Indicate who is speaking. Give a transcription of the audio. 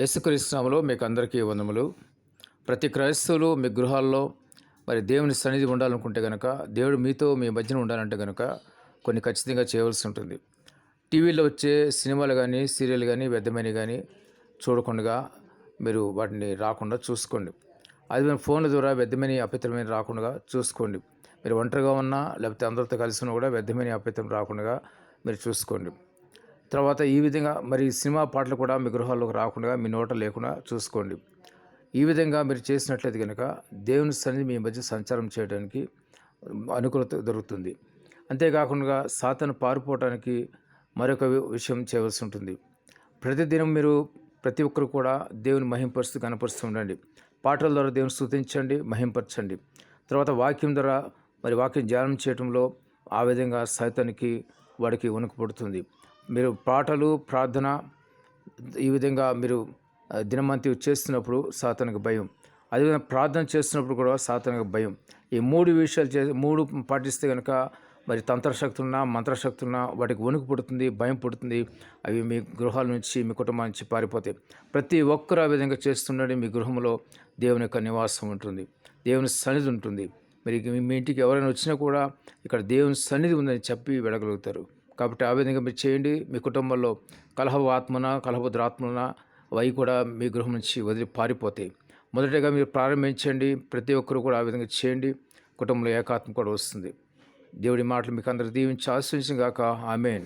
Speaker 1: యేసుక్రీస్తు నామములో మీకు అందరికీ వందములు. ప్రతి క్రైస్తవులు మీ గృహాల్లో మరి దేవుని సన్నిధి ఉండాలనుకుంటే గనక, దేవుడు మీతో మీ మధ్యన ఉండాలంటే గనక కొన్ని ఖచ్చితంగా చేయవలసి ఉంటుంది. టీవీలో వచ్చే సినిమాలు కానీ, సీరియల్ కానీ, వ్యర్థమైనవి కానీ చూడకుండా మీరు వాటిని రాకుండా చూసుకోండి. అది మన ఫోన్ల ద్వారా వ్యర్థమైన అపవిత్రమైన రాకుండా చూసుకోండి. మీరు ఒంటరిగా ఉన్నా లేకపోతే అందరితో కలిసి ఉన్నా కూడా వ్యర్థమైన అపవిత్రం రాకుండా మీరు చూసుకోండి. తర్వాత ఈ విధంగా మరి సినిమా పాటలు కూడా మీ గృహాల్లోకి రాకుండా, మీ నోట లేకుండా చూసుకోండి. ఈ విధంగా మీరు చేసినట్లయితే కనుక దేవుని సన్నిధి మీ మధ్య సంచారం చేయడానికి అనుకూలత దొరుకుతుంది. అంతేకాకుండా సాతాను పారిపోవడానికి మరొక విషయం చేయవలసి ఉంటుంది. ప్రతిదినం మీరు ప్రతి ఒక్కరు కూడా దేవుని మహింపరుస్తూ కనపరుస్తూ ఉండండి. పాటల ద్వారా దేవుని స్తుతించండి, మహింపరచండి. తర్వాత వాక్యం ద్వారా మరి వాక్యం ధ్యానం చేయడంలో ఆ విధంగా సైతానికి వాడికి వణుకు పుడుతుంది. మీరు పాటలు, ప్రార్థన ఈ విధంగా మీరు దినమంతి చేస్తున్నప్పుడు సాతానుకు భయం. అదేవిధంగా ప్రార్థన చేస్తున్నప్పుడు కూడా సాతానుకు భయం. ఈ మూడు విషయాలు మూడు పాటిస్తే కనుక మరి తంత్రశక్తి ఉన్నా, మంత్రశక్తి ఉన్నా వాటికి వణుకు పుడుతుంది, భయం పుడుతుంది. అవి మీ గృహాల నుంచి, మీ కుటుంబం నుంచి పారిపోతాయి. ప్రతి ఒక్కరు ఆ విధంగా చేస్తుండండి. మీ గృహంలో దేవుని యొక్క నివాసం ఉంటుంది, దేవుని సన్నిధి ఉంటుంది. మీరు మీ ఇంటికి ఎవరైనా వచ్చినా కూడా ఇక్కడ దేవుని సన్నిధి ఉందని చెప్పి వెళ్ళగలుగుతారు. కాబట్టి ఆ విధంగా మీరు చేయండి. మీ కుటుంబంలో కలహపు ఆత్మన, కలహపు దురాత్మన అవి కూడా మీ గృహం నుంచి వదిలి పారిపోతాయి. మొదటగా మీరు ప్రారంభించండి. ప్రతి ఒక్కరు కూడా ఆ విధంగా చేయండి. కుటుంబంలో ఏకాత్మ కూడా వస్తుంది. దేవుడి మాటలు మీకు అందరూ దీవించి ఆశీర్వదించును గాక. ఆమేన్.